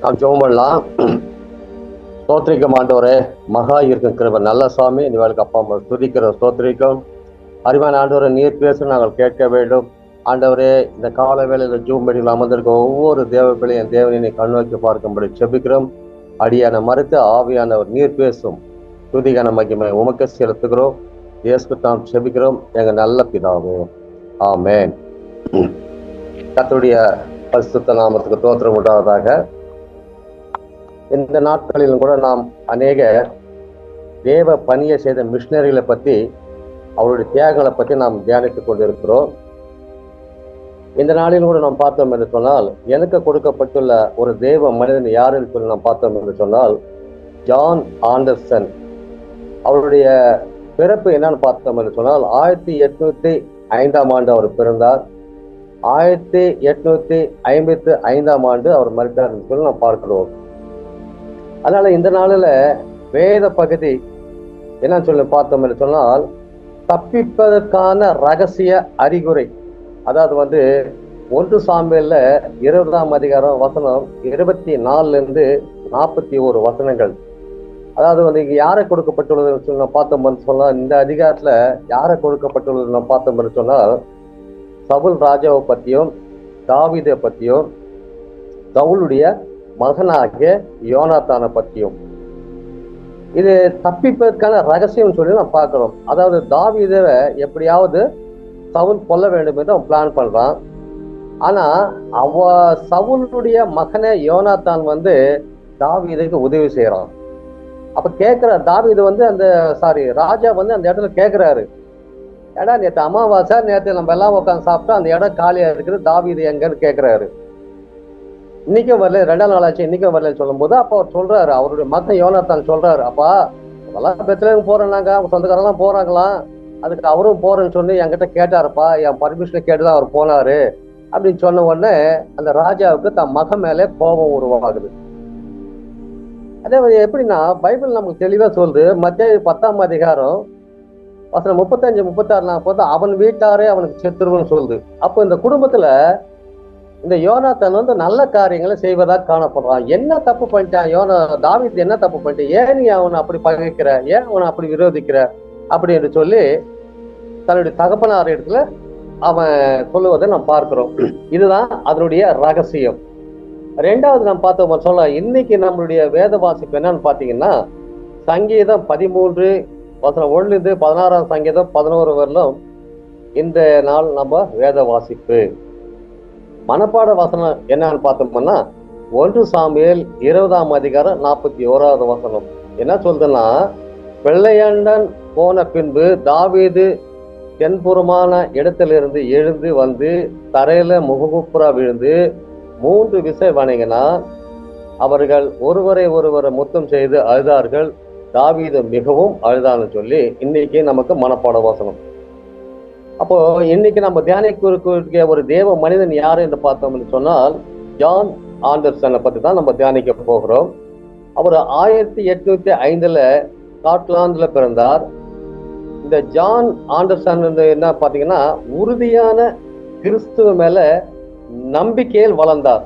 நாம் ஜெபம் பண்ணலாம். ஸ்தோத்திரிக்கம் ஆண்டவரே, மகா இருக்கும் கிருபை நல்ல சுவாமி, இந்த வேலைக்கு அப்பா அம்மா துதிக்கிற ஸ்தோத்திரிக்கம். அருமையான ஆண்டவரை நீர் பேச நாங்கள் கேட்க வேண்டும். ஆண்டவரே, இந்த கால வேளையில் ஜூம் மீட்டில் அமர்ந்திருக்க ஒவ்வொரு தேவ பிள்ளையும் தேவனை கண்ணோக்கி பார்க்கும்படி செபிக்கிறோம். அடியான மறுத்து ஆவியானவர் நீர் பேசும். துதிகான மகிமை உமக்கு செலுத்துகிறோம். இயேசுக்கு தாம் செபிக்கிறோம் எங்க நல்ல பிதாவே, ஆமென். கர்த்தருடைய பரிசுத்த நாமத்துக்கு தோத்திரம் உண்டாவதாக. இந்த நாட்களிலும் கூட நாம் அநேக தேவ பணியை செய்த மிஷினரிகளை பற்றி, அவருடைய தியாகங்களை பற்றி நாம் தியானித்துக் கொண்டிருக்கிறோம். இந்த நாளில் கூட நாம் பார்த்தோம் என்று சொன்னால், எனக்கு கொடுக்கப்பட்டுள்ள ஒரு தேவ மனிதன் யார் என்று சொல்லி நாம் பார்த்தோம் என்று சொன்னால், ஜான் ஆண்டர்சன். அவருடைய பிறப்பு என்னன்னு பார்த்தோம் என்று சொன்னால், 1805 அவர் பிறந்தார். 1855 அவர் மரித்தார் என்று சொல்லி நாம் பார்க்கிறோம். அதனால இந்த நாளில் வேத பகுதி என்னன்னு சொல்லி பார்த்தோம் என்று சொன்னால், தப்பிப்பதற்கான ரகசிய அறிகுறி. அதாவது 1 சாமுவேல்ல 20ஆம் அதிகாரம் வசனம் 24 41 வசனங்கள். அதாவது இங்க யாரை கொடுக்கப்பட்டுள்ளது சொல்லி பார்த்தோம் என்று சொன்னால், இந்த அதிகாரத்துல யாரை கொடுக்கப்பட்டுள்ளது நம்ம பார்த்தோம் என்று சொன்னால், சவுல் ராஜாவை பற்றியும் தாவீதை பற்றியும் சவுளுடைய மகனாகிய யோனாத்தானை பற்றியும். இது தப்பிப்பதற்கான ரகசியம் சொல்லி நம்ம பார்க்கிறோம். அதாவது தாவீதை எப்படியாவது சவுல் கொல்ல வேண்டும் என்று அவன் பிளான் பண்றான். ஆனா சவுளுடைய மகனே யோனாத்தான் தாவீதுக்கு உதவி செய்யறான். அப்ப கேட்கிற தாவீது ராஜா அந்த இடத்துல கேட்கிறாரு, ஏடா நேற்று அமாவாசை, நேற்று நம்ம எல்லாம் உட்காந்து சாப்பிட்டா அந்த இடம் காலியா இருக்குது, தாவீது எங்கன்னு கேட்கிறாரு. இன்னைக்கும் வரல, 2ஆம் நாள் ஆச்சு, இன்னைக்கும் வரலன்னு சொல்லும் போது அப்ப அவர் சொல்றாரு, அவருடைய மகன் யோனாத்தான் சொல்றாரு, அப்பா அதெல்லாம் பெத்லகேம் போறேன்னாங்க, அவங்க சொந்தக்காரெல்லாம் போறாங்களாம், அதுக்கு அவரும் போறேன்னு சொல்லி என்கிட்ட கேட்டாருப்பா, என் பர்மிஷனை கேட்டுதான் அவர் போனாரு அப்படின்னு சொன்ன உடனே அந்த ராஜாவுக்கு தன் மகன் மேலே கோபம் உருவாகுது. அதே மாதிரி எப்படின்னா, பைபிள் நமக்கு தெளிவா சொல்லுது. மத்தேயு 10ஆம் அதிகாரம் வசனம் 35-36 அவன் வீட்டாரே அவனுக்கு செத்துருவன்னு சொல்லுது. அப்போ இந்த குடும்பத்துல இந்த யோனாத்தான் நல்ல காரியங்களை செய்வதாக காணப்படுறான். என்ன தப்பு பண்ணிட்டான் தாவீது, என்ன தப்பு பண்ணிட்டான், ஏன் நீ அவனை அப்படி பகைக்கிற, ஏன் அவனை அப்படி விரோதிக்கிற அப்படி என்று சொல்லி தன்னுடைய தகப்பனார் இடத்துல அவன் சொல்லுவதை நாம் பார்க்கிறோம். இதுதான் அதனுடைய ரகசியம். 2வது நாம் பார்த்தோம் சொல்ல, இன்னைக்கு நம்மளுடைய வேத வாசிப்பு என்னன்னு பாத்தீங்கன்னா, சங்கீதம் 13 வசனம் 1 16ஆம் சங்கீதம் 11 வரலும் இந்த நாள் நம்ம வேத வாசிப்பு. மனப்பாட வசனம் என்னன்னு பார்த்தோம்னா, 1 சாமுவேல் 20ஆம் அதிகாரம் 41வது வசனம் என்ன சொல்றதுன்னா, வெள்ளையண்டன் போன பின்பு தாவீது தென்புறமான இடத்திலிருந்து எழுந்து வந்து தரையில முககுப்புறா விழுந்து 3 விசை வணங்கினான். அவர்கள் ஒருவரை முத்தம் செய்து அழுதார்கள். தாவீது மிகவும் அழுதான்னு சொல்லி இன்னைக்கு நமக்கு மனப்பாட வசனம். அப்போ இன்னைக்கு நம்ம தியானிக்க ஒரு தேவ மனிதன் யாரு என்று பார்த்தோம்னு சொன்னால், ஜான் ஆண்டர்சனை பத்தி தான் நம்ம தியானிக்க போகிறோம். அவர் 1805 ஸ்காட்லாந்துல பிறந்தார். இந்த ஜான் ஆண்டர்சன் என்ன பாத்தீங்கன்னா, உறுதியான கிறிஸ்துவ மேல நம்பிக்கையில் வளர்ந்தார்.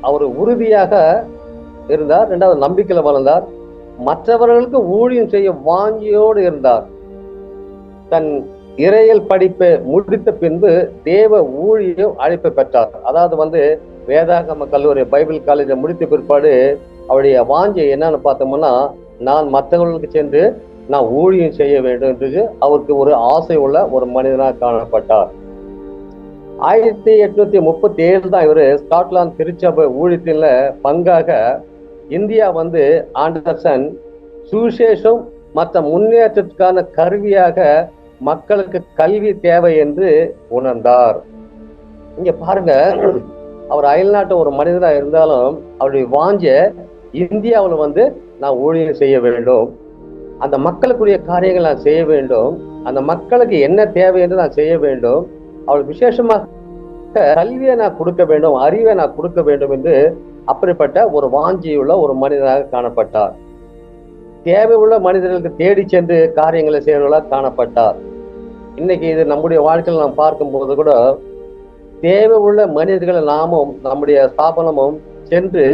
அவர் உறுதியாக இருந்தார். 2வது நம்பிக்கையில வளர்ந்தார். மற்றவர்களுக்கு ஊழியம் செய்ய வாஞ்சியோடு இருந்தார். தன் இறையியல் படிப்பை முடித்த பின்பு தேவ ஊழியம் அழைப்பு பெற்றார். அதாவது வேதாகம கல்லூரி பைபிள் காலேஜை முடித்த பிற்பாடு அவருடைய வாஞ்சை என்னன்னு பார்த்தோம்னா, நான் மற்றவர்களுக்கு சென்று நான் ஊழியம் செய்ய வேண்டும் என்று அவருக்கு ஒரு ஆசை உள்ள ஒரு மனிதனாக காணப்பட்டார். 1837 தான் இவர் ஸ்காட்லாந்து திருச்சபை ஊழியத்தில் பங்காக இந்தியா ஆண்டர்சன் சுவிசேஷம் மற்ற முன்னேற்றத்துக்கான கருவியாக மக்களுக்கு கல்வி தேவை என்று உணர்ந்தார். இங்க பாருங்க, அவர் அயல்நாட்டு ஒரு மனிதனா இருந்தாலும் அவருடைய வாஞ்ச இந்தியாவில் நான் ஊழியம் செய்ய வேண்டும், அந்த மக்களுக்குரிய காரியங்கள் நான் செய்ய வேண்டும், அந்த மக்களுக்கு என்ன தேவை என்று நான் செய்ய வேண்டும், அவள் விசேஷமாக கல்வியை நான் கொடுக்க வேண்டும், அறிவை நான் கொடுக்க வேண்டும் என்று அப்படிப்பட்ட ஒரு வாஞ்சியுள்ள ஒரு மனிதனாக காணப்பட்டார். தேவை உள்ள மனிதர்களுக்கு தேடி சென்று காரியங்களை செய்வர்களாக காணப்பட்டார். இன்னைக்கு இது நம்முடைய வாழ்க்கையில் நாம் பார்க்கும்போது கூட தேவை உள்ள மனிதர்களை நாமும் நம்முடைய ஸ்தாபனமும் சென்று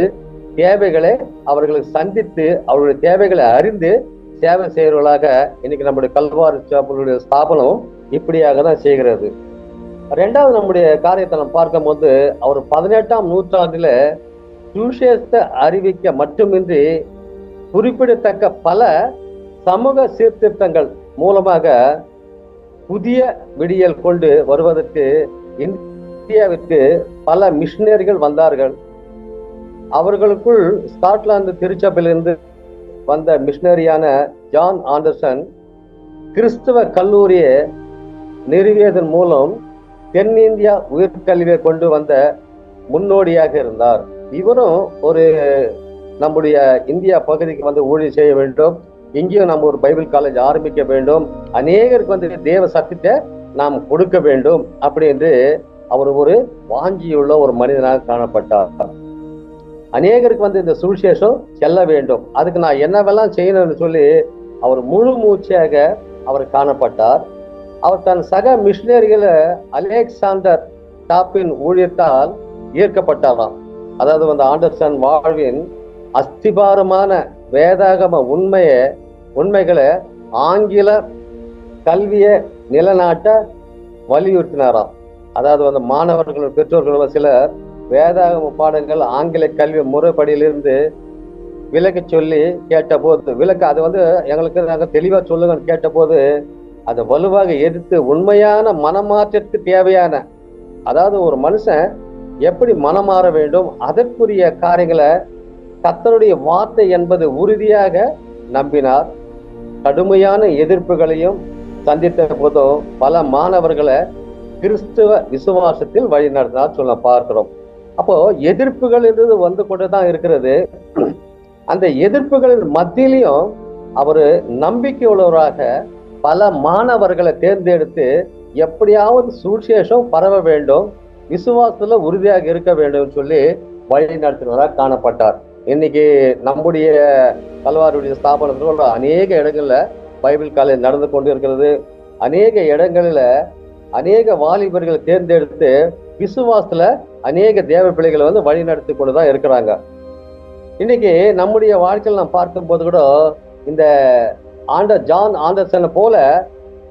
தேவைகளை அவர்களுக்கு சந்தித்து அவருடைய தேவைகளை அறிந்து சேவை செய்யறவர்களாக இன்னைக்கு நம்முடைய கல்வாரி சாப்பலுடைய ஸ்தாபனம் இப்படியாக தான் செய்கிறது. ரெண்டாவது நம்முடைய காரியத்தை நம்ம பார்க்கும் போது அவர் 18ஆம் நூற்றாண்டுல சுவிசேஷத்தை அறிவிக்க மட்டுமின்றி குறிப்பிடத்தக்க பல சமூக சீர்திருத்தங்கள் மூலமாக புதிய விடியல் கொண்டு வருவதற்கு இந்தியாவிற்கு பல மிஷினரிகள் வந்தார்கள். அவர்களுக்குள் ஸ்காட்லாந்து திருச்சபையிலிருந்து வந்த மிஷினரியான ஜான் ஆண்டர்சன் கிறிஸ்தவ கல்லூரியை நிறுவியதன் மூலம் தென்னிந்தியா உயர்கல்வியை கொண்டு வந்த முன்னோடியாக இருந்தார். இவரும் ஒரு நம்முடைய இந்தியா பகுதிக்கு வந்து ஊழியர் செய்ய வேண்டும், இங்கேயும் நம்ம ஒரு பைபிள் காலேஜ் ஆரம்பிக்க வேண்டும், அநேகருக்கு வந்து தேவ சத்தியத்தை நாம் கொடுக்க வேண்டும் அப்படி என்று அவர் ஒரு வாஞ்சியுள்ள ஒரு மனிதனாக காணப்பட்டார். அநேகருக்கு வந்து இந்த சுவிசேஷம் செல்ல வேண்டும், அதுக்கு நான் என்னவெல்லாம் செய்யணும்னு சொல்லி அவர் முழு மூச்சாக அவர் காணப்பட்டார். அவர் தன் சக மிஷினரிகளை அலெக்சாண்டர் டாப்பின் ஊழியத்தால் ஈர்க்கப்பட்டாராம். அதாவது வந்து ஆண்டர்சன் வாழ்வின் அஸ்திபாரமான வேதாகம உண்மைகளை ஆங்கில கல்வியை நிலநாட்ட வலியுறுத்தினாராம். அதாவது வந்து மாணவர்கள் பெற்றோர்கள் சிலர் வேதாகம பாடங்கள் ஆங்கில கல்வி முறைப்படியிலிருந்து விலக்க சொல்லி கேட்ட போது அது வந்து எங்களுக்கு நாங்கள் தெளிவா சொல்லுங்கன்னு கேட்ட போது அதை வலுவாக எதிர்த்து உண்மையான மனமாற்றத்துக்கு தேவையான, அதாவது ஒரு மனுஷன் எப்படி மனமாற வேண்டும் அதற்குரிய காரியங்களை கர்த்தருடைய வார்த்தை என்பது உறுதியாக நம்பினார். கடுமையான எதிர்ப்புகளையும் சந்தித்த போதும் பல மாணவர்களை கிறிஸ்துவ விசுவாசத்தில் வழி நடத்தினார் சொல்ல பார்க்கிறோம். அப்போ எதிர்ப்புகள் இருந்தது வந்து கொண்டுதான் இருக்கிறது. அந்த எதிர்ப்புகளின் மத்தியிலையும் அவரு நம்பிக்கை உள்ளவராக பல மாணவர்களை தேர்ந்தெடுத்து எப்படியாவது சுவிசேஷம் பரவ வேண்டும், விசுவாசத்துல உறுதியாக இருக்க வேண்டும் சொல்லி வழி நடத்தினவராக காணப்பட்டார். இன்னைக்கு நம்முடைய கல்வாரியுடைய ஸ்தாபனத்துல அநேக இடங்கள்ல பைபிள் காலேஜ் நடந்து கொண்டு இருக்கிறது. அநேக இடங்கள்ல அநேக வாலிபர்களை தேர்ந்தெடுத்து விசுவாசத்துல அநேக தேவ பிள்ளைகளை வந்து வழி நடத்தி கொண்டுதான் இருக்கிறாங்க. இன்னைக்கு நம்முடைய வாழ்க்கையில் நாம் பார்க்கும் போது கூட இந்த ஜான் ஆண்டர்சனை போல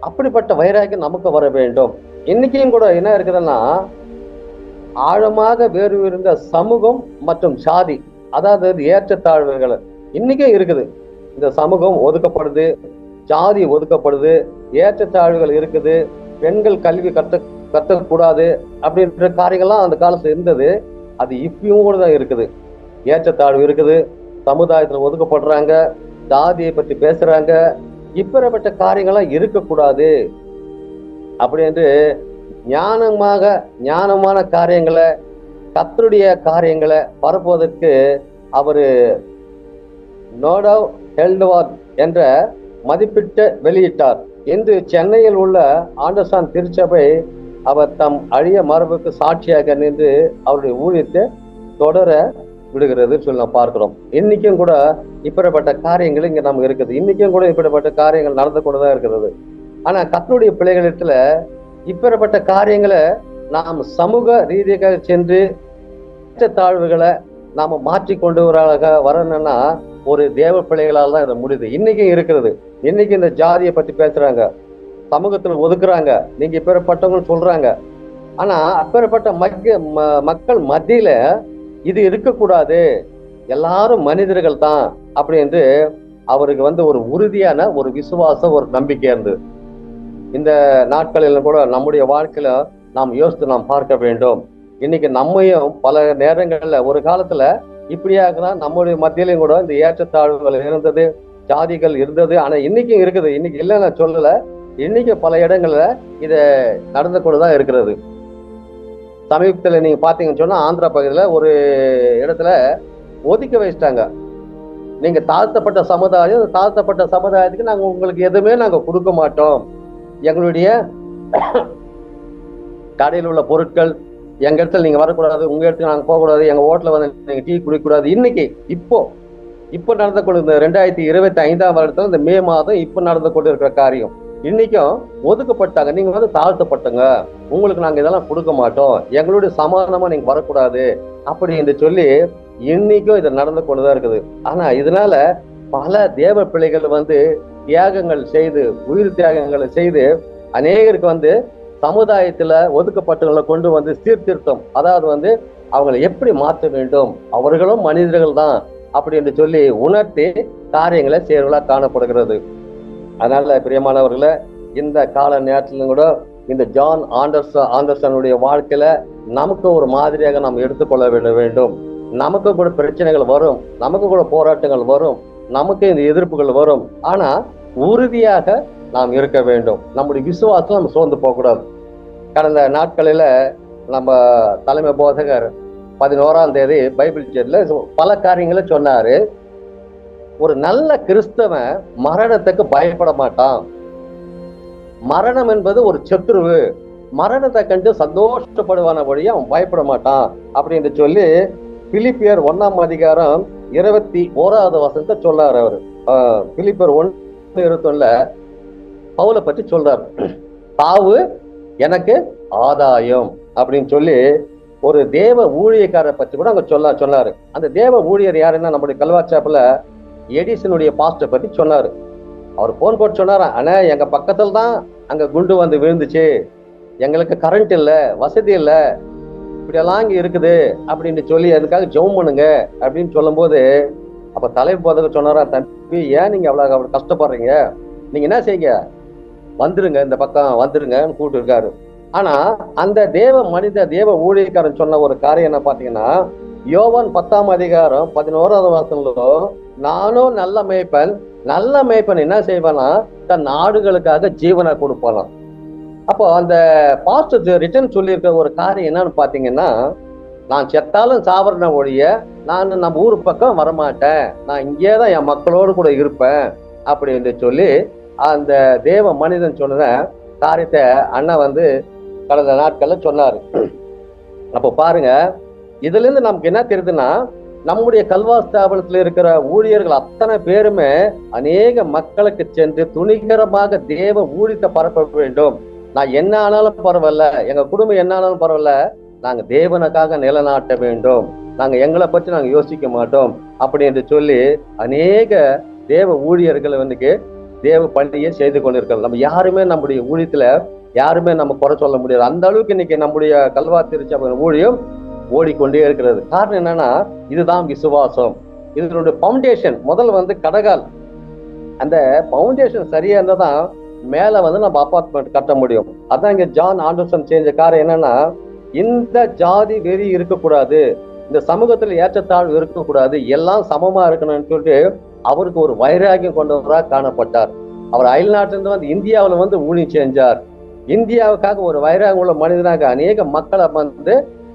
அப்படிப்பட்ட வைராக்கியம் நமக்கு வர வேண்டும். இன்னைக்கும் கூட என்ன இருக்குதுன்னா, ஆழமாக வேறு இருந்த சமூகம் மற்றும் சாதி, அதாவது ஏற்றத்தாழ்வுகள் இன்னைக்கும் இருக்குது. இந்த சமூகம் ஒதுக்கப்படுது, ஜாதி ஒதுக்கப்படுது, ஏற்றத்தாழ்வுகள் இருக்குது, பெண்கள் கல்வி கற்றக்கூடாது அப்படின்ற காரியங்கள்லாம் அந்த காலத்துல இருந்தது. அது இப்பயும் கூட தான் இருக்குது. ஏற்றத்தாழ்வு இருக்குது, சமுதாயத்துல ஒதுக்கப்படுறாங்க, ஜாதியை பற்றி பேசுறாங்க. இப்பேற்பட்ட காரியங்கள்லாம் இருக்கக்கூடாது அப்படி என்று ஞானமான காரியங்களை, கர்த்தருடைய காரியங்களை பரப்புவதற்கு அவரு நோடவ் ஹெல்ட்வார்ட் என்ற மதிப்பிட்ட வெளியிட்டார். இன்று சென்னையில் உள்ள ஆண்டர்சன் திருச்சபை அவர் தம் அழிய மரபுக்கு சாட்சியாக நின்று அவருடைய ஊழியத்தை தொடர விடுகிறது சொல்ல பார்க்கிறோம். இன்னைக்கும் கூட இப்படிப்பட்ட காரியங்கள் இங்க நமக்கு இருக்குது. இன்னைக்கும் கூட இப்படிப்பட்ட காரியங்கள் நடந்து கொண்டுதான் இருக்கிறது. ஆனா கர்த்தருடைய பிள்ளைகளிடத்துல இப்படிப்பட்ட காரியங்களை நாம் சமூக ரீதியாக சென்று தாழ்வுகளை நாம மாற்றி கொண்டு வரணும்னா ஒரு தேவ பிள்ளைகளால் தான் இதை முடியுது. இன்னைக்கும் இருக்கிறது. இன்னைக்கு இந்த ஜாதியை பத்தி பேசுறாங்க, சமூகத்துல ஒதுக்குறாங்க, நீங்க இப்பேற்பட்டவங்க சொல்றாங்க. ஆனா அப்பேற்பட்ட மக்கள் மத்தியில இது இருக்கக்கூடாது, எல்லாரும் மனிதர்கள் தான் அப்படி என்று அவருக்கு வந்து ஒரு உறுதியான ஒரு விசுவாசம், ஒரு நம்பிக்கை இருந்தது. இந்த நாட்களில் கூட நம்முடைய வாழ்க்கையில நாம் யோசித்து நாம் பார்க்க வேண்டும். இன்னைக்கு நம்மையும் பல நேரங்கள்ல ஒரு காலத்துல இப்படியாக தான் நம்முடைய மத்தியிலையும் கூட இந்த ஏற்றத்தாழ்வுகள் இருந்தது, ஜாதிகள் இருந்தது. ஆனா இன்னைக்கும் இருக்குது. இன்னைக்கு இல்லை நான் சொல்லல, இன்னைக்கு பல இடங்கள்ல இத நடந்து கொண்டுதான் இருக்கிறது. சமீபத்துல நீங்க பாத்தீங்கன்னு சொன்னா ஆந்திரா பகுதியில ஒரு இடத்துல ஒதுக்கி வச்சிட்டாங்க. நீங்க தாழ்த்தப்பட்ட சமுதாயத்துக்கு நாங்க உங்களுக்கு எதுவுமே நாங்க கொடுக்க மாட்டோம், எங்களுடைய கடையில் உள்ள பொருட்கள் எங்க இடத்துல நீங்க வரக்கூடாது, உங்க இடத்துக்கு நாங்க போகக்கூடாது, எங்க ஹோட்டல வந்து நீங்க டீ குடிக்கக்கூடாது. இன்னைக்கு இப்போ நடந்து கொண்டு இந்த 2025ஆம் வருடத்துல இந்த மே மாதம் இப்ப நடந்து கொண்டு இருக்கிற காரியம். இன்னைக்கும் ஒதுக்கப்பட்டாங்க, நீங்க வந்து தாழ்த்தப்பட்டங்க, உங்களுக்கு நாங்க இதெல்லாம் கொடுக்க மாட்டோம், எங்களுடைய சமாதானமா நீங்க வரக்கூடாது அப்படி என்று சொல்லி இன்னைக்கும் இது நடந்து கொண்டுதான் இருக்குது. ஆனா இதனால பல தேவ பிள்ளைகள் தியாகங்கள் செய்து, உயிர் தியாகங்களை செய்து அநேகருக்கு சமுதாயத்துல ஒதுக்கப்பட்டவங்களை கொண்டு சீர்திருத்தம், அதாவது அவங்களை எப்படி மாற்ற வேண்டும், அவர்களும் மனிதர்கள் தான் அப்படி என்று சொல்லி உணர்த்தி காரியங்களை செய்வர்களா காணப்படுகிறது. அதனால பிரியமானவர்களை, இந்த கால நேரத்திலும் கூட இந்த ஜான் ஆண்டர்சனுடைய வாழ்க்கையில நமக்கு ஒரு மாதிரியாக நாம் எடுத்துக்கொள்ள வேண்டும். நமக்கு கூட பிரச்சனைகள் வரும், நமக்கு கூட போராட்டங்கள் வரும், நமக்கு இந்த எதிர்ப்புகள் வரும். ஆனா உறுதியாக நாம் இருக்க வேண்டும். நம்முடைய விசுவாசம் நம்ம சோர்ந்து போகக்கூடாது. கடந்த நாட்களில நம்ம தலைமை போதகர் 11ஆம் தேதி பைபிள் சேர்ல பல காரியங்களை சொன்னாரு. ஒரு நல்ல கிறிஸ்தவன் மரணத்துக்கு பயப்பட மாட்டான். மரணம் என்பது ஒரு சத்துருவு, மரணத்தை கண்டு சந்தோஷப்படுவான வழியா அவன் பயப்பட மாட்டான் அப்படின்னு சொல்லி பிலிப்பியர் 1ஆம் அதிகாரம் 21வது வசனத்தை சொல்றாரு. அவரு பிலிப்பியர் 1:21 பவுலை பற்றி சொல்றாரு. சாவு எனக்கு ஆதாயம் அப்படின்னு சொல்லி ஒரு தேவ ஊழியக்காரரை பற்றி கூட அங்க சொன்னாரு. அந்த தேவ ஊழியர் யாருன்னா நம்முடைய கல்வாச்சாப்புல எடிசனுடைய பாஸ்டர் பத்தி சொன்னாரு. அவர் போன் போட்டு சொன்னாரா, ஆனா எங்க பக்கத்துல தான் அங்க குண்டு விழுந்துச்சு, எங்களுக்கு கரண்ட் இல்லை, வசதி இல்லை, இப்படியெல்லாம் இங்க இருக்குது அப்படின்னு சொல்லி அதுக்காக ஜெபம் பண்ணுங்க அப்படின்னு சொல்லும் போது, அப்ப தலைவர் போதக சொன்னாரா, தம்பி ஏன் நீங்க அவ்வளவு கஷ்டப்படுறீங்க, நீங்க என்ன செய்யுங்க, வந்துருங்க, இந்த பக்கம் வந்துருங்கன்னு கூப்பிட்டு இருக்காரு. ஆனா அந்த தேவ ஊழியக்காரன் சொன்ன ஒரு காரியம் என்ன பாத்தீங்கன்னா, யோவான் 10ஆம் அதிகாரம் 11வது வசனத்துல, நானும் நல்ல மேய்ப்பன் என்ன செய்வானா, தன் நாடுகளுக்காக ஜீவனை கொடுப்பானா. அப்போ அந்த பாஸ்டர் ரிட்டர்ன் சொல்லியிருக்க ஒரு காரியம் என்னன்னு பாத்தீங்கன்னா, நான் செத்தாலும் சாவரண ஒழிய நான் நம்ம ஊர் பக்கம் வரமாட்டேன், நான் இங்கேதான் என் மக்களோடு கூட இருப்பேன் அப்படின்னு சொல்லி அந்த தேவ மனிதன் சொன்ன காரியத்தை அண்ணன் கடந்த நாட்கள்ல சொன்னாரு. அப்போ பாருங்க, இதுல இருந்து நமக்கு என்ன தெரியுதுன்னா, நம்முடைய கல்வாஸ்தாபனத்துல இருக்கிற ஊழியர்கள் அத்தனை பேருமே அநேக மக்களுக்கு சென்று துணிகரமாக தேவ ஊழியத்தை பரப்ப வேண்டும். நான் என்ன ஆனாலும் பரவாயில்ல, எங்க குடும்பம் என்ன ஆனாலும் பரவாயில்ல, நாங்க தேவனுக்காக நிலநாட்ட வேண்டும், நாங்க எங்களை பற்றி நாங்க யோசிக்க மாட்டோம் அப்படி என்று சொல்லி அநேக தேவ ஊழியர்கள் தேவ பணியை செய்து கொண்டிருக்கிறோம். நம்ம யாருமே நம்முடைய ஊழியத்துல யாருமே நம்ம குறை சொல்ல முடியாது. அந்த அளவுக்கு இன்னைக்கு நம்முடைய கல்வா திருச்சபை ஊழியம் ஓடிக்கொண்டே இருக்கிறது. காரணம் என்னன்னா, இதுதான் விசுவாசம். இதனுடைய பவுண்டேஷன் முதல்ல கடகால், அந்த பவுண்டேஷன் சரியா இருந்தாதான் மேல நம்ம அபார்ட்மெண்ட் கட்ட முடியும். அதான் இங்க ஜான் ஆண்டர்சன் செஞ்ச காரியம் என்னன்னா, இந்த ஜாதி வெறி இருக்கக்கூடாது, இந்த சமூகத்துல ஏற்றத்தாழ்வு இருக்கக்கூடாது, எல்லாம் சமமா இருக்கணும்னு சொல்லிட்டு அவருக்கு ஒரு வைராகியம் கொண்டவராக காணப்பட்டார். அவர் அயல் நாட்டிலிருந்து இந்தியாவில் ஊழியம் செஞ்சார். இந்தியாவுக்காக ஒரு வைராகியம் உள்ள மனிதனாக அநேக மக்களை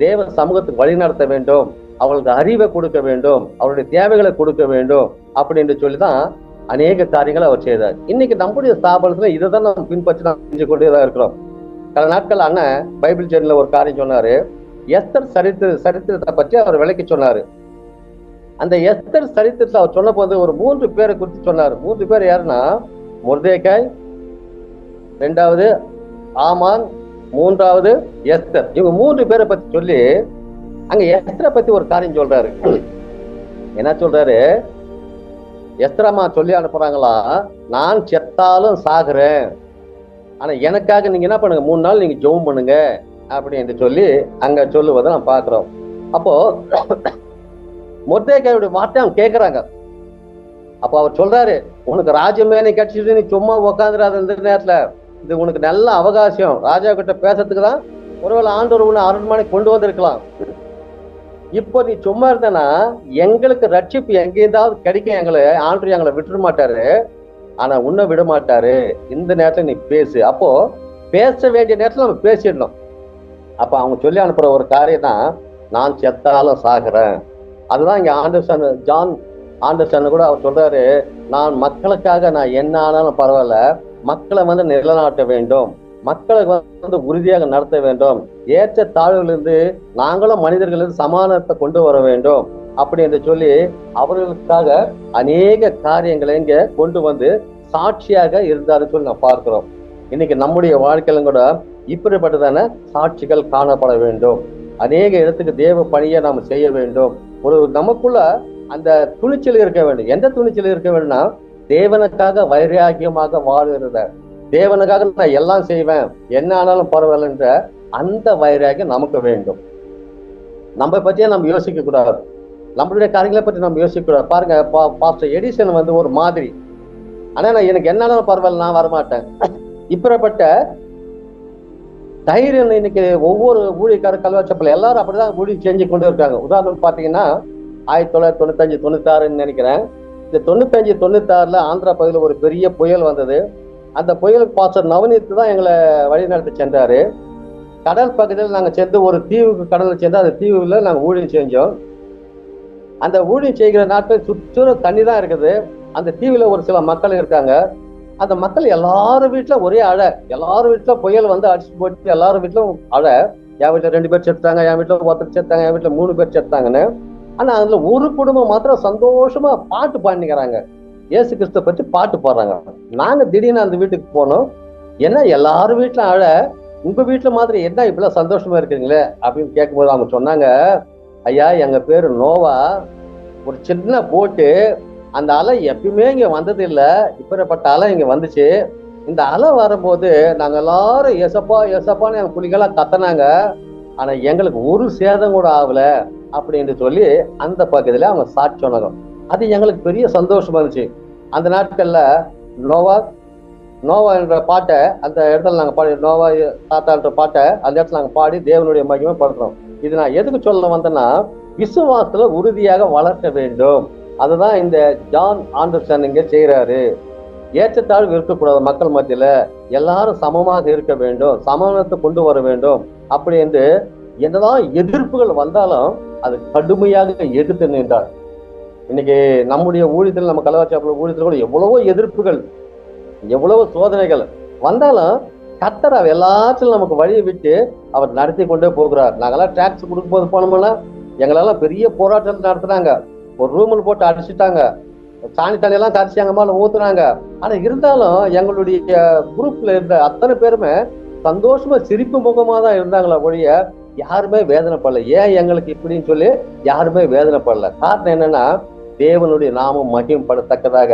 தேவ சமூகத்துக்கு வழிநடத்த வேண்டும், அவர்களுக்கு அறிவை கொடுக்க வேண்டும், அவருடைய தேவைகளை கொடுக்க வேண்டும் அப்படின்னு சொல்லிதான் அநேக காரியங்களை அவர் செய்தார். இன்னைக்கு நம்முடைய ஸ்தாபனத்துல இதை தான் நம்ம பின்பற்றி நாம் செஞ்சு கொண்டேதான் இருக்கிறோம். பல நாட்கள் அண்ணன் பைபிள் சேனல்ல ஒரு காரியம் சொன்னாரு. எஸ்தர் சரித்திரத்தை பற்றி அவர் விளக்கி சொன்னாரு. அந்த எஸ்தர் சரித்திரத்தை அவர் சொன்ன போது ஒரு 3 பேரை குறித்து சொன்னாரு. 3 பேர் யாருன்னா, மொர்தேக்காய், 2வது ஆமான், 3வது எஸ்தர். இவங்க 3 பேரை பத்தி சொல்லி அங்க எஸ்தரை பத்தி ஒரு காரியம் சொல்றாரு. என்ன சொல்றாரு, எஸ்தரம்மா சொல்லி அனுப்புறாங்களா, நான் செத்தாலும் சாகுறேன், ஆனா எனக்காக நீங்க என்ன பண்ணுங்க, 3 நாள் நீங்க ஜெபம் பண்ணுங்க அப்படின்னு சொல்லி அங்க சொல்லுவதை நான் பாக்குறோம். அப்போ மொர்தேக்காயுடைய வார்த்தை அவங்க கேட்கறாங்க. அப்ப அவர் சொல்றாரு, உனக்கு ராஜ்யமே கிடைச்சிட்டு நீ சும்மா உக்காந்துடாத, இந்த நேரத்துல இது உனக்கு நல்ல அவகாசம், ராஜா கிட்ட பேசுறதுக்கு தான் ஒருவேளை ஆண்டவர் உன்னை அரண்மனை கொண்டு வந்திருக்கலாம். இப்போ நீ சும்மா இருந்தனா எங்களுக்கு ரட்சிப்பு எங்கேயாவது கிடைக்கும், எங்களை விட்டுற மாட்டாரு, ஆனா உன்னை விட மாட்டாரு, இந்த நேரத்துல நீ பேசு. அப்போ பேச வேண்டிய நேரத்துல நம்ம பேசிடணும். அப்ப அவங்க சொல்லி அனுப்புற ஒரு காரியம் தான், நான் செத்தாலும் சாகுறேன். அதுதான் இங்க ஜான் ஆண்டர்சன் கூட அவர் சொல்றாரு, நான் மக்களுக்காக நான் என்ன ஆனாலும் பரவாயில்ல, மக்களை நிலநாட்ட வேண்டும், மக்களை உறுதியாக நடத்த வேண்டும், ஏற்ற தாழ்வுகளிலிருந்து நாங்களும் மனிதர்களிலிருந்து சமாதானத்தை கொண்டு வர வேண்டும் அப்படி என்று சொல்லி அவர்களுக்காக அநேக காரியங்களை இங்க கொண்டு சாட்சியாக இருந்தாருன்னு சொல்லி நான் பார்க்கிறோம். இன்னைக்கு நம்முடைய வாழ்க்கையில கூட இப்படிப்பட்டதான சாட்சிகள் காணப்பட வேண்டும். அநேக இடத்துக்கு தேவ பணியை நாம் செய்ய வேண்டும். நமக்குள்ள அந்த துணிச்சல் இருக்க வேண்டும். எந்த துணிச்சல் இருக்க வேண்டும்னா, தேவனுக்காக வைராகியமாக வாழுகிறத, தேவனுக்காக நான் எல்லாம் செய்வேன், என்ன ஆனாலும் பரவாயில்லன்ற அந்த வைராகியம் நமக்கு வேண்டும். நம்ம பத்தியே நம்ம யோசிக்க கூடாது, நம்மளுடைய காரியங்களை பற்றி நம்ம யோசிக்க கூடாது. பாருங்க, பாஸ்டர் எடிசன் வந்து ஒரு மாதிரி. ஆனா நான் எனக்கு என்ன ஆனாலும் பரவாயில்ல, நான் வரமாட்டேன். இப்படிப்பட்ட தைரியம் இன்னைக்கு ஒவ்வொரு ஊழியக்காரர் கல்வாச்சப்பல் எல்லாரும் அப்படிதான் ஊழியம் செஞ்சு கொண்டு இருக்காங்க. உதாரணம் பாத்தீங்கன்னா 1995 96 நினைக்கிறேன். இந்த 95 96 ஆந்திரா பகுதியில் ஒரு பெரிய புயல் வந்தது. அந்த புயலுக்கு பாஸ்டர் நவநீத் தான் எங்களை வழிநடத்தி சென்றாரு. கடல் பகுதியில் நாங்கள் சேர்ந்து ஒரு தீவுக்கு கடலில் சேர்ந்து அந்த தீவுல நாங்கள் ஊழியம் செஞ்சோம். அந்த ஊழியம் செய்கிற நாட்கள் சுற்றும் தண்ணி தான் இருக்குது. அந்த தீவுல ஒரு சில மக்கள் இருக்காங்க. அந்த மக்கள் எல்லாரும் வீட்டுல ஒரே அழை, எல்லாரும் வீட்டுல புயல் வந்து அடிச்சுட்டு போட்டு எல்லாரும் வீட்டுல அழை. என் வீட்டுல 2 பேர் செத்தாங்க, என் வீட்டுல ஒருத்தர் செத்தாங்க, என் வீட்டுல 3 பேர் செத்தாங்கன்னு. ஆனா அதுல ஒரு குடும்பம் மாத்திரம் சந்தோஷமா பாட்டு பாடிக்கிறாங்க, இயேசு கிறிஸ்துவ பத்தி பாட்டு பாடுறாங்க. நாங்க திடீர்னு அந்த வீட்டுக்கு போனோம். ஏன்னா எல்லாரும் வீட்டுல அழை, உங்க வீட்டுல மாதிரி என்ன இப்பெல்லாம் சந்தோஷமா இருக்குங்களே அப்படின்னு கேட்கும்போது அவங்க சொன்னாங்க, ஐயா எங்க பேரு நோவா, ஒரு சின்ன போட்டு, அந்த அலை எப்பயுமே இங்க வந்தது இல்லை, இப்படிப்பட்ட அலை இங்க வந்துச்சு. இந்த அலை வரும்போது நாங்க எல்லாரும் எசப்பா எசப்பான்னு எங்க புலிகளா கத்தினாங்க. ஆனா எங்களுக்கு ஒரு சேதம் கூட ஆகல அப்படின்னு சொல்லி அந்த பகுதியில அவங்க சாட்சி சொன்னாங்க. அது எங்களுக்கு பெரிய சந்தோஷமா இருந்துச்சு. அந்த நாட்கள்ல நோவா நோவா என்ற பாட்டை அந்த இடத்துல நாங்க பாடி, நோவா தாத்தான்ற பாட்டை அந்த இடத்துல நாங்க பாடி தேவனுடைய மகிமை படுறோம். இது நான் எதுக்கு சொல்ல வந்தேன்னா, விசுவாசத்துல உறுதியாக வளர்க்க வேண்டும். அதுதான் இந்த ஜான் ஆண்டர்சன் இங்க செய்யறாரு. ஏற்றத்தாழ்வு இருக்கக்கூடாது, மக்கள் மத்தியில எல்லாரும் சமமாக இருக்க வேண்டும், சமநலத்தை கொண்டு வர வேண்டும் அப்படி என்று என்னதான் எதிர்ப்புகள் வந்தாலும் அது கடுமையாக எதிர்த்து நின்றார். இன்னைக்கு நம்முடைய ஊழியத்தில், நம்ம கலாச்சார ஊழியத்தில் கூட எவ்வளவோ எதிர்ப்புகள், எவ்வளவோ சோதனைகள் வந்தாலும் கர்த்தர் அவர் எல்லாத்திலும் நமக்கு வழியை விட்டு அவர் நடத்தி கொண்டே போகிறார். நாங்கெல்லாம் டாக்ஸ் கொடுக்கும் போது போனோம்னா எங்களெல்லாம் பெரிய போராட்டம் நடத்துனாங்க. ஒரு ரூம்ல போட்டு அடிச்சுட்டாங்க, சாணி தண்ணியெல்லாம் கரைச்சி எங்க மேல ஊத்துனாங்க. ஆனா இருந்தாலும் எங்களுடைய குரூப்ல இருந்த அத்தனை பேருமே சந்தோஷமா சிரிப்பு முகமா தான் இருந்தாங்களா ஒழிய யாருமே வேதனைப்படல. ஏன் எங்களுக்கு இப்படின்னு சொல்லி யாருமே வேதனைப்படல. காரணம் என்னன்னா, தேவனுடைய நாமம் மகிமைப்படத்தக்கதாக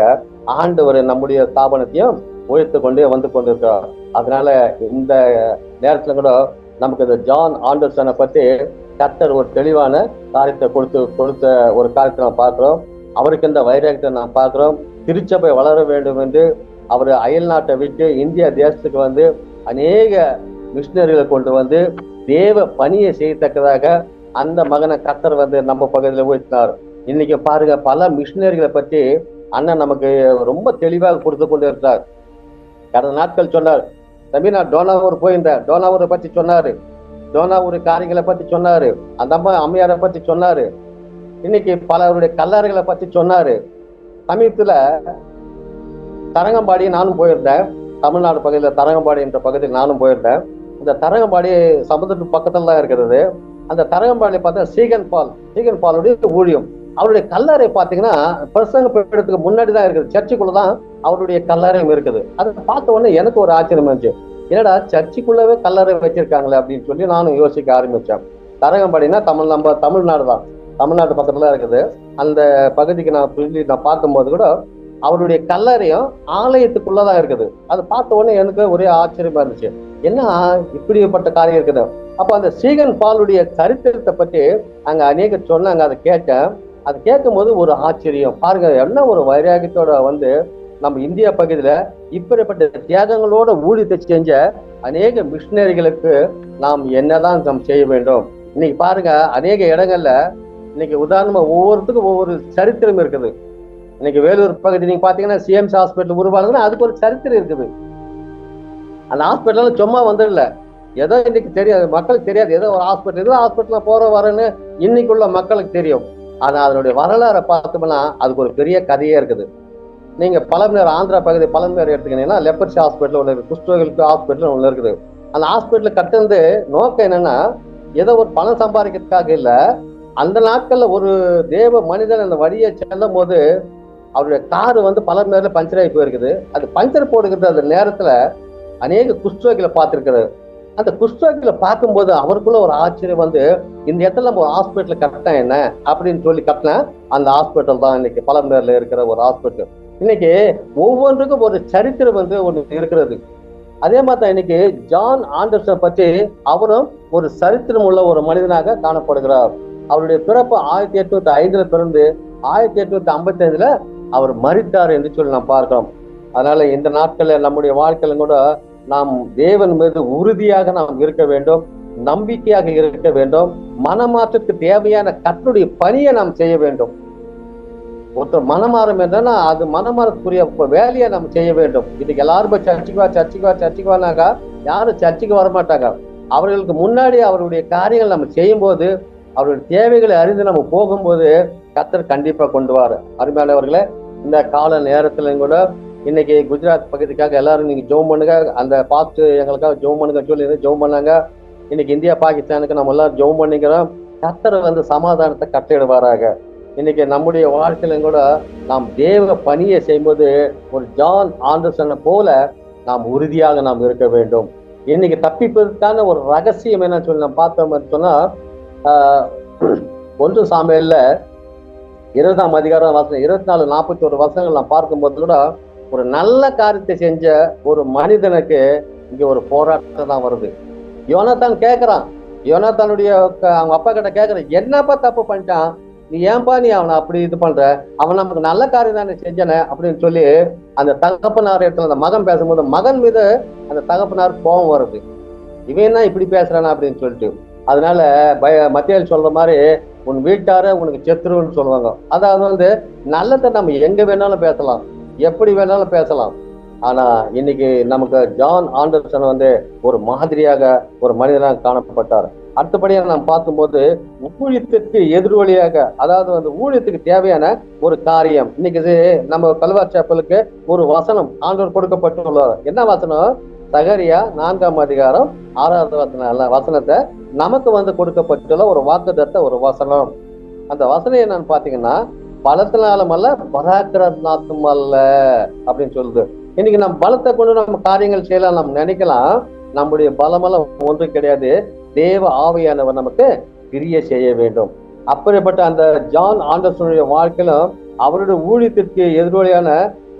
ஆண்டவர் நம்முடைய ஸ்தாபனத்தையும் உயர்த்து கொண்டே வந்து கொண்டிருக்கிறார். அதனால இந்த நேரத்துல கூட நமக்கு இந்த ஜான் ஆண்டர்சனை பத்தி கர்த்தர் ஒரு தெளிவான காரியத்தை கொடுத்த ஒரு காரியத்தை நாம் பார்க்கிறோம். அவருக்கு இந்த வைராக்கியத்தை நாம் பார்க்கிறோம். திருச்சபை வளர வேண்டும் என்று அவர் அயல் நாட்டை விட்டு இந்தியா தேசத்துக்கு வந்து அநேக மிஷினரிகளை கொண்டு வந்து தேவ பணியை செய்யத்தக்கதாக அந்த மகனை கர்த்தர் வந்து நம்ம பகுதியில் ஊற்றினார். இன்னைக்கு பாருங்க, பல மிஷினரிகளை பற்றி அண்ணன் நமக்கு ரொம்ப தெளிவாக கொடுத்து கொண்டு இருக்கிறார். கடந்த நாட்கள் சொன்னார், தம்பி நான் டோனாவூர் போயிருந்தேன், டோனாவூரை பற்றி சொன்னாரு, டோனாவூர் காரியங்களை பற்றி சொன்னாரு, அந்த அம்மா அம்மையாரை பற்றி சொன்னாரு, இன்னைக்கு பலருடைய கல்லறைகளை பற்றி சொன்னாரு. சமீபத்துல தரங்கம்பாடி நானும் போயிருந்தேன், தமிழ்நாடு பகுதியில் தரங்கம்பாடி என்ற பகுதியில் நானும் போயிருந்தேன். இந்த தரங்கம்பாடி சமுதிரத்துக்கு பக்கத்துல தான் இருக்கிறது. அந்த தரங்கம்பாடியை பார்த்தா சீகன் பாலுடைய ஊழியம், அவருடைய கல்லறை பார்த்தீங்கன்னா பிரசங்க பீடத்துக்கு முன்னாடி தான் இருக்குது, சர்ச்சுக்குள்ளதான் அவருடைய கல்லறையும் இருக்குது. அதை பார்த்த உடனே எனக்கு ஒரு ஆச்சரியம் இருந்துச்சு, என்னடா சர்ச்சுக்குள்ளவே கல்லறை வச்சிருக்காங்களே அப்படின்னு சொல்லி நானும் யோசிக்க ஆரம்பிச்சேன். தரங்கம்பாடினா நம்ம தமிழ்நாடு தான், தமிழ்நாட்டு பக்கத்துல இருக்குது. அந்த பகுதிக்கு நான் பார்க்கும்போது கூட அவருடைய கல்லறையும் ஆலயத்துக்குள்ளதான் இருக்குது. அதை பார்த்த உடனே எனக்கு ஒரே ஆச்சரியமா இருந்துச்சு, என்ன இப்படிப்பட்ட காரியம் இருக்குது. அப்ப அந்த சீகன் பாலுடைய சரித்திரத்தை பற்றி அங்க அநேக சொன்னாங்க. அதை கேட்டேன். அது கேட்கும் போது ஒரு ஆச்சரியம் பாருங்க, என்ன ஒரு வைராகியத்தோட வந்து நம்ம இந்தியா பகுதியில இப்படிப்பட்ட தியாகங்களோட ஊழியத்தை செஞ்ச அநேக மிஷினரிகளுக்கு நாம் என்னதான் நாம் செய்ய வேண்டும். இன்னைக்கு பாருங்க, அநேக இடங்கள்ல இன்னைக்கு உதாரணமா ஒவ்வொருத்துக்கும் ஒவ்வொரு சரித்திரம் இருக்குது. இன்னைக்கு வேலூர் பகுதி நீங்க பாத்தீங்கன்னா சிஎம்சி ஹாஸ்பிட்டல் உருவாகுதுன்னா அதுக்கு ஒரு சரித்திரம் இருக்குது. அந்த ஹாஸ்பிட்டல் சும்மா வந்துடல, ஏதோ இன்னைக்கு தெரியாது, மக்களுக்கு தெரியாது, ஏதோ ஒரு ஹாஸ்பிட்டல் போற வரேன்னு இன்னைக்குள்ள மக்களுக்கு தெரியும். ஆனா அதனுடைய வரலாறை பார்த்தோம்னா அதுக்கு ஒரு பெரிய கதையே இருக்குது. நீங்க பழம்பெயர் ஆந்திரா பகுதி பழம்பெயர் எடுத்துக்கிட்டீங்கன்னா லெப்பர்சி ஹாஸ்பிட்டல் ஒன்று இருக்குது, குஷ்டரோகிகளுக்கு ஹாஸ்பிட்டல் ஒன்று இருக்குது. அந்த ஹாஸ்பிட்டல் கட்டுறது நோக்கம் என்னன்னா, ஏதோ ஒரு பணம் சம்பாதிக்கிறதுக்காக இல்லை. அந்த நாட்கள்ல ஒரு தேவ மனிதன் அந்த வழியை செல்லும் போது அவருடைய காரு வந்து பழம்பெயர்ல பஞ்சர் ஆகி போயிருக்குது. அது பஞ்சர் போடுகிற அந்த நேரத்துல அநேக குஷ்டரோகிகளை பார்த்திருக்கிறது. அந்த குஷ்டரோகிகளை பார்க்கும்போது அவருக்குள்ள ஒரு ஆச்சரியம் வந்து, இந்த இடத்துல நம்ம ஒரு ஹாஸ்பிட்டல் கட்டினா என்ன அப்படின்னு சொல்லி கட்டின அந்த ஹாஸ்பிட்டல் தான் இன்னைக்கு பழம்பெயர்ல இருக்கிற ஒரு ஹாஸ்பிட்டல். இன்னைக்கு ஒவ்வொன்றுக்கும் ஒரு சரித்திரம் வந்து ஒன்று இருக்கிறது. அதே மாதிரி தான் இன்னைக்கு ஜான் ஆண்டர்சன் பற்றி அவரும் ஒரு சரித்திரம் உள்ள ஒரு மனிதனாக காணப்படுகிறார். அவருடைய பிறப்பு 1805 பிறந்து 1855 அவர் மரித்தார் என்று சொல்லி நாம் பார்க்கிறோம். அதனால இந்த நாட்கள்ல நம்முடைய வாழ்க்கையில கூட நாம் தேவன் மீது உறுதியாக நாம் இருக்க வேண்டும், நம்பிக்கையாக இருக்க வேண்டும். மனமாற்றத்துக்கு தேவையான கர்த்தருடைய பணியை நாம் செய்ய வேண்டும். ஒருத்தர் மனமாறும் என்றா அது மனமாறத்துக்குரிய வேலையை நாம் செய்ய வேண்டும். இதுக்கு எல்லாரும் சர்ச்சைக்குவானாக்கா யாரும் சர்ச்சைக்கு வரமாட்டாங்க. அவர்களுக்கு முன்னாடி அவருடைய காரியங்கள் நம்ம செய்யும் போது, அவருடைய தேவைகளை அறிந்து நம்ம போகும்போது கர்த்தர் கண்டிப்பா கொண்டு வர. அருமையானவர்களே, இந்த கால நேரத்துல கூட இன்னைக்கு குஜராத் பகுதிக்காக எல்லாரும் நீங்க ஜெபம் பண்ணுங்க, அந்த பார்த்து எங்களுக்காக ஜெபம் பண்ணுங்க சொல்லி ஜெபம் பண்ணாங்க. இன்னைக்கு இந்தியா பாகிஸ்தானுக்கு நம்ம எல்லாரும் ஜெபம் பண்ணிக்கிறோம். கர்த்தர் வந்து சமாதானத்தை கட்டிடுவாராக. இன்னைக்கு நம்முடைய வாழ்க்கையில கூட நாம் தேவ பணியை செய்யும்போது ஒரு ஜான் ஆண்டர்சனை போல நாம் உறுதியாக நாம் இருக்க வேண்டும். இன்னைக்கு தப்பிப்பதற்கான ஒரு ரகசியம் என்ன சொல்லி நாம் பார்த்தோம் சொன்னா, 1 சாமுவேல்ல 20ஆம் அதிகாரம் 24-41 வசனங்கள் நாம் பார்க்கும்போது கூட ஒரு நல்ல காரியத்தை செஞ்ச ஒரு மனிதனுக்கு இங்க ஒரு போராட்டம் தான் வருது. யோனாத்தான் கேட்கிறான், யோனாத்தானுடைய அவங்க அப்பா கிட்ட கேட்கிறான், என்னப்பா தப்பு பண்ணிட்டான், நீ ஏன்பா நீ அவனை அப்படி இது பண்ற, அவன் நமக்கு நல்ல காரியம் தானே செஞ்சன அப்படின்னு சொல்லி அந்த தகப்பனார் இடத்துல அந்த மகன் பேசும்போது மகன் மீது அந்த தகப்பனார் கோபம் வருது. இவன் தான் இப்படி பேசுறானா அப்படின்னு சொல்லிட்டு. அதனால மத்தியில் சொல்ற மாதிரி உன் வீட்டார உனக்கு செத்துருன்னு சொல்லுவாங்க. அதாவது வந்து நல்லதை நம்ம எங்க வேணாலும் பேசலாம், எப்படி வேணாலும் பேசலாம். ஆனா இன்னைக்கு நமக்கு ஜான் ஆண்டர்சன் வந்து ஒரு மாதிரியாக ஒரு மனிதனாக காணப்பட்டார். அடுத்தபடியாக நாம் பார்க்கும்போது ஊழியத்திற்கு எதிர்வழியாக, அதாவது வந்து ஊழியத்துக்கு தேவையான ஒரு காரியம். இன்னைக்கு நம்ம கல்வார் சேப்பலுக்கு ஒரு வசனம் ஆண்டவர் கொடுக்கப்பட்டுள்ளார். என்ன வசனம்? சகரியா 4ஆம் அதிகாரம் 6வது வசனத்தை நமக்கு வந்து கொடுக்கப்பட்டுள்ள ஒரு வாக்குத்தத்த ஒரு வசனம். அந்த வசனம் என்னன்னு பாத்தீங்கன்னா, பலத்தினாலும் அல்ல பராக்கிரமத்தினாலும் அல்ல அப்படின்னு சொல்லுது. இன்னைக்கு நம்ம பலத்தை கொண்டு நம்ம காரியங்கள் செய்யலாம் நம்ம நினைக்கலாம். நம்முடைய பலமெல்லாம் ஒன்று கிடையாது. தேவ ஆவியானவர் நமக்கு கிரியை செய்ய வேண்டும். அப்படிப்பட்ட அந்த ஜான் ஆண்டர்சனுடைய வாழ்க்கையிலும் அவருடைய ஊழியத்திற்கு எதிர்வழியான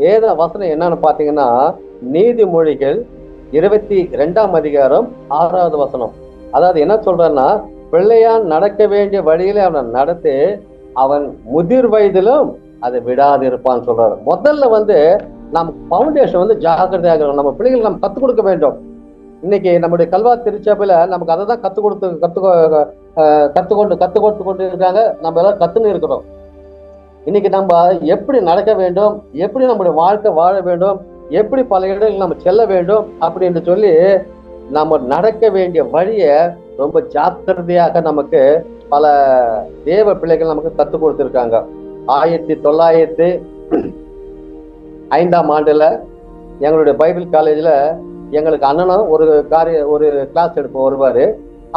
வேத வசனம் என்னன்னு பாத்தீங்கன்னா, நீதிமொழிகள் 22ஆம் அதிகாரம் 6வது வசனம். அதாவது என்ன சொல்றன்னா, பிள்ளையான் நடக்க வேண்டிய வழியில அவனை நடத்தி அவன் முதிர் வயதிலும் அதை விடாது இருப்பான்னு சொல்றாரு. முதல்ல வந்து நம்ம பவுண்டேஷன் வந்து ஜாக்கிரதையாக நம்ம பிள்ளைகளுக்கு நம்ம கத்துக் கொடுக்க வேண்டும். இன்னைக்கு நம்முடைய கல்வார் திருச்சபையில நமக்கு அதை தான் கத்துக்கொண்டு கொண்டு இருக்காங்க. நம்ம எல்லாரும் கத்துன்னு இருக்கிறோம். இன்னைக்கு நம்ம எப்படி நடக்க வேண்டும், எப்படி நம்முடைய வாழ்க்கை வாழ வேண்டும், எப்படி பல இடங்கள் நம்ம செல்ல வேண்டும் அப்படின்னு சொல்லி நம்ம நடக்க வேண்டிய வழியை ரொம்ப ஜாக்கிரதையாக நமக்கு பல தேவ பிள்ளைகள் நமக்கு கற்றுக் கொடுத்திருக்காங்க. 1905ஆம் ஆண்டுல எங்களுடைய பைபிள் காலேஜ்ல எங்களுக்கு அண்ணனும் ஒரு கிளாஸ் எடுப்ப வருவாரு.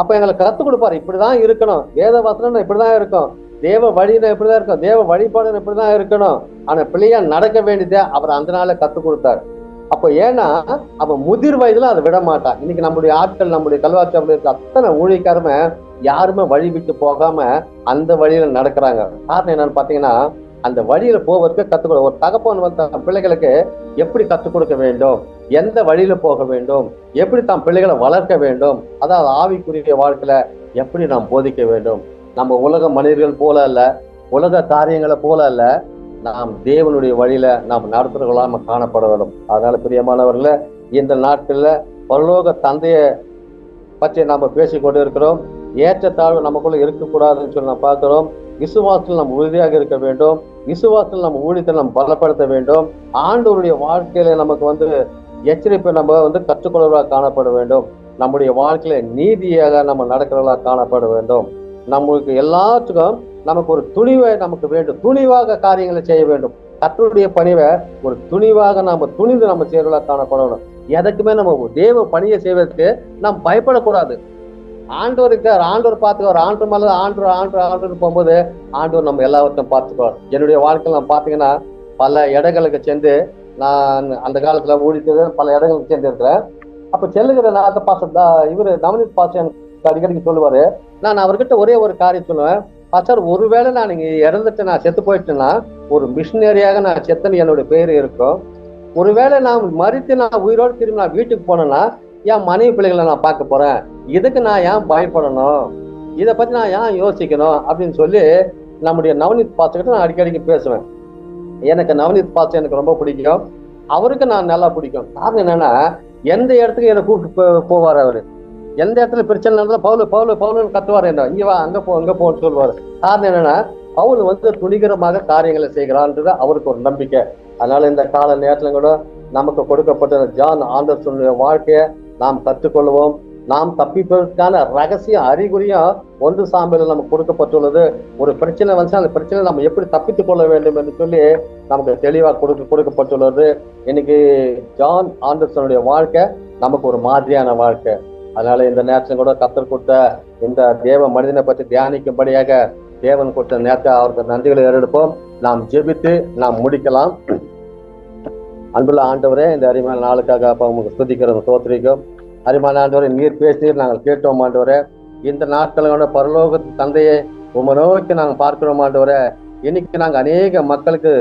அப்ப எங்களுக்கு கற்றுக் கொடுப்பாரு, இப்படிதான் இருக்கணும், வேத வசனம் இப்படிதான் இருக்கும், தேவ வழியில இப்படிதான் இருக்கும், தேவ வழிபாடு இப்படிதான் இருக்கணும். ஆனா பிள்ளையா நடக்க வேண்டியதை அவர் அந்த நாள கற்றுக் கொடுத்தாரு. அப்ப ஏன்னா அவன் முதிர் வயதுல அதை விட மாட்டான். இன்னைக்கு நம்முடைய ஆட்கள், நம்முடைய கல்வாச்சாரில் இருக்க அத்தனை ஊழியக்காரமே யாருமே வழி விட்டு போகாம அந்த வழியில நடக்கிறாங்க. காரணம் என்னன்னு பாத்தீங்கன்னா, அந்த வழியில போவதற்கு கத்துக் கொடுக்க ஒரு தகப்பன் வந்து பிள்ளைகளுக்கு எப்படி கற்றுக் கொடுக்க வேண்டும், எந்த வழியில போக வேண்டும், எப்படி தாம் பிள்ளைகளை வளர்க்க வேண்டும், அதாவது ஆவிக்குரிய வாழ்க்கையில எப்படி நாம் போதிக்க வேண்டும். நம்ம உலக மனிதர்கள் போல அல்ல, உலக காரியங்களை போல அல்ல, நாம் தேவனுடைய வழியில நாம் நடத்துறவர்களா நம்ம காணப்பட வேண்டும். அதனால பிரியமானவர்கள, இந்த நாட்கள்ல பரலோக தந்தைய பற்றி நாம பேசிக்கொண்டு இருக்கிறோம். ஏற்றத்தாழ்வு நமக்குள்ள இருக்கக்கூடாதுன்னு சொல்லி நாம் பார்க்கிறோம். விசுவாசத்தில் நம்ம உறுதியாக இருக்க வேண்டும். விசுவாசத்தில் நம்ம ஊழியத்தை நம்ம பலப்படுத்த வேண்டும். ஆண்டவருடைய வாழ்க்கையில நமக்கு வந்து எச்சரிப்பை நம்ம வந்து கற்றுக்கொள்வதாக காணப்பட வேண்டும். நம்முடைய வாழ்க்கையில நீதியாக நம்ம நடக்கிறவர்களாக காணப்பட வேண்டும். நம்மளுக்கு எல்லாத்துக்கும் நமக்கு ஒரு துணிவை நமக்கு வேண்டும். துணிவாக காரியங்களை செய்ய வேண்டும். கர்த்தருடைய பணிவை ஒரு துணிவாக நாம துணிந்து நம்ம செய்யறவர்களாக காணப்படணும். எதுக்குமே நம்ம தேவ பணியை செய்வதற்கு நாம் பயப்படக்கூடாது. ஆண்டவர் இருக்கார், ஆண்டவர் பார்த்துக்குவார். ஆண்டு மேல ஆண்டு போகும்போது ஆண்டவர் நம்ம எல்லாத்தையும் பார்த்துக்குவார். என்னுடைய வாழ்க்கையில் நான் பார்த்தீங்கன்னா பல இடங்களுக்கு சென்று நான் அந்த காலத்துல ஊழித்தது பல இடங்களுக்கு சென்று இருக்கிறேன். அப்ப செல்லுகிற நாத்த பாச இவரு நவநீத் பாச எனக்கு அடிக்கடிக்கு சொல்லுவாரு. நான் அவர்கிட்ட ஒரே ஒரு காரியம் சொல்லுவேன், பாஸ்டர் ஒருவேளை நான் இங்க இறந்துட்டு நான் செத்து போயிட்டேன்னா ஒரு மிஷினரியாக நான் செத்தன்னு என்னுடைய பேர் இருக்கும். ஒருவேளை நான் மறித்து நான் உயிரோடு திரும்பி நான் வீட்டுக்கு போனேன்னா என் மனைவி பிள்ளைகளை நான் பார்க்க போறேன், இதுக்கு நான் ஏன் பயப்படணும், இதை பத்தி நான் ஏன் யோசிக்கணும் அப்படின்னு சொல்லி நம்முடைய நவநீத் பாஸ்டர்கிட்ட நான் அடிக்கடிக்கு பேசுவேன். எனக்கு நவநீத் பாஸ்டர் எனக்கு ரொம்ப பிடிக்கும், அவருக்கு நான் நல்லா பிடிக்கும். காரணம் என்னன்னா எந்த இடத்துக்கு என்னை கூப்பிட்டு போவார். அவரு எந்த இடத்துல பிரச்சனை நடந்தாலும் பவுலு பவுலு பவுலுன்னு கத்துவார், என்ன இங்க வா அங்க போன்னு சொல்லுவாரு. காரணம் என்னன்னா பவுல் துணிகரமாக காரியங்களை செய்கிறான்றது அவருக்கு ஒரு நம்பிக்கை. அதனால இந்த கால நேரத்துல கூட நமக்கு கொடுக்கப்பட்ட ஜான் ஆண்டர்சனுடைய வாழ்க்கையை நாம் கற்றுக்கொள்வோம். நாம் தப்பிப்பதற்கான ரகசிய அறிகுறியும் 1 சாமுவேலில் நமக்கு கொடுக்கப்பட்டுள்ளது. ஒரு பிரச்சனை வந்து அந்த பிரச்சனை நம்ம எப்படி தப்பித்துக் கொள்ள வேண்டும் என்று சொல்லி நமக்கு தெளிவாக கொடுக்கப்பட்டுள்ளது. இன்னைக்கு ஜான் ஆண்டர்சனுடைய வாழ்க்கை நமக்கு ஒரு மாதிரியான வாழ்க்கை. அதனால இந்த நேரத்தில் கூட கர்த்தர் கொடுத்த இந்த தேவ மனிதனை பற்றி தியானிக்கும்படியாக தேவன் கொடுத்த நேரத்தை அவருக்கு நன்றிகளை ஏறெடுப்போம். நாம் ஜெபித்து நாம் முடிக்கலாம். அன்புள்ள ஆண்டவரே, இந்த அருமையான நாளுக்காக அப்ப உங்களுக்கு ஸ்துதிக்கிறோம், ஸ்தோத்திரிக்கும். அருமையான ஆண்டவரே, நீர் பேசி நாங்கள் கேட்டோம் ஆண்டவரே. இந்த நாட்களோட பரலோக தந்தையை உம்மை நோக்கி நாங்கள் பார்க்கிறோம் ஆண்டவரே. இன்னைக்கு நாங்கள் அநேக மக்களுக்கு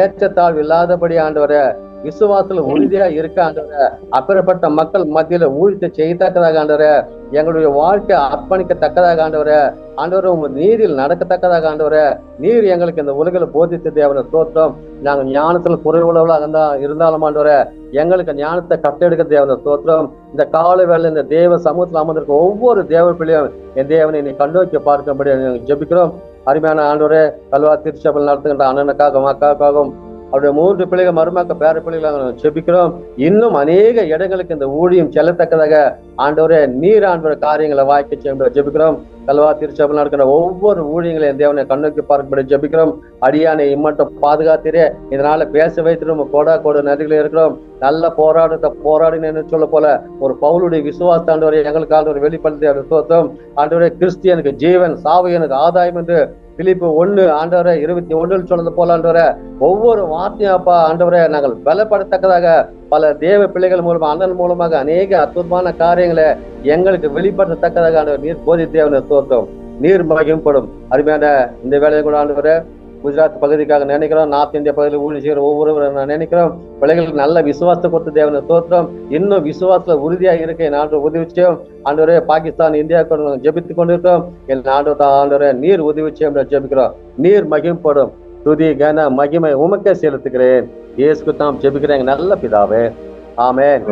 ஏற்றத்தாழ்வு இல்லாதபடி ஆண்டவரே விசுவாசத்துல உறுதியா இருக்க ஆண்டவரே, அப்படிப்பட்ட மக்கள் மத்தியில ஊழியத்தை செய்யத்தக்கதாக ஆண்டவரே, எங்களுடைய வாழ்க்கை அர்ப்பணிக்கத்தக்கதாக ஆண்டவரே, ஆண்டவரே உங்க நீரில் நடக்கத்தக்கதாக ஆண்டவரே, நீர் எங்களுக்கு இந்த உலகில் போதித்த தேவனை ஸ்தோத்திரம். நாங்கள் ஞானத்துல குறைவுள்ளவர்களாக இருந்தாலும் ஆண்டவரே, எங்களுக்கு ஞானத்தை கட்டெடுக்க தேவனை ஸ்தோத்திரம். இந்த கால வேலை இந்த தேவ சமூகத்தில் அமர்ந்திருக்க ஒவ்வொரு தேவ பிள்ளையும் என் தேவனை நீ கண்ணோக்கி பார்க்கும்படி ஜெபிக்கிறோம். அருமையான ஆண்டவரே, கல்வா திருச்சபையில் நடத்துகின்ற அண்ணனுக்காகவும் அக்காவுக்காகவும் அவருடைய 3 பிள்ளைகள் மருமக்க பேர பிள்ளைகளாக ஜெபிக்கிறோம். இன்னும் அநேக இடங்களுக்கு இந்த ஊழியம் செல்லத்தக்கதாக ஆண்டவரே நீர் ஆண்டவர காரியங்களை வாய்க்க செய்ய ஜெபிக்கிறோம். கல்வா திருச்சபையில் நடக்கிற ஒவ்வொரு ஊழியங்களையும் தேவனை கண்ணுக்கு பார்க்கும்படி ஜெபிக்கிறோம். அடியானை இம்மட்டும் பாதுகாத்திரே, இதனால பேச வைத்திரும் கோட நதிகளை இருக்கிறோம். நல்ல போராட்டத்தை போராடினு சொல்ல போல ஒரு பவுலுடைய விசுவாச ஆண்டவரை எங்களுக்கு ஆண்டவர் வெளிப்படுத்திய விசுவாசம் ஆண்டவரே, கிறிஸ்தியனுக்கு ஜீவன் சாவு எனக்கு ஆதாயம் என்று பிலிப்பு 1 ஆண்டவரை 21 சொன்னது போல ஆண்டவரை ஒவ்வொரு வார்த்தையும் அப்பா ஆண்டவரை நாங்கள் பலப்படுத்தக்கதாக பல தேவ பிள்ளைகள் மூலமா அண்ணன் மூலமாக அநேக அற்புதமான காரியங்களை எங்களுக்கு வெளிப்படுத்தத்தக்கதாக ஆண்டவர் நீர் போதித்தேவனை தோற்றம் நீர் மகிம்படும். அருமையான இந்த வேலையை கூட ஆண்டவரை குஜராத் பகுதிக்காக நினைக்கிறோம், நார்த் இந்தியா பகுதியில் ஊழல் செய்கிற ஒவ்வொருவரும் நினைக்கிறோம். பிள்ளைகளுக்கு நல்ல விசுவாசத்தை கொடுத்து தேவனை தோற்றம் இன்னும் விசுவாசத்துல உறுதியா இருக்க ஆண்டு உதவிச்சோம். ஆண்டவரே, பாகிஸ்தான் இந்தியா ஜெபித்து கொண்டிருக்கிறோம். என் ஆண்டவரே நீர் உதவிச்சோம் ஜெபிக்கிறோம். நீர் மகிம்படும். துதி கன மகிமை உமக்கே செலுத்துகிறேன். இயேசுக்கு தாம் ஜெபிக்கிறேன் நல்ல பிதாவே, ஆமென்.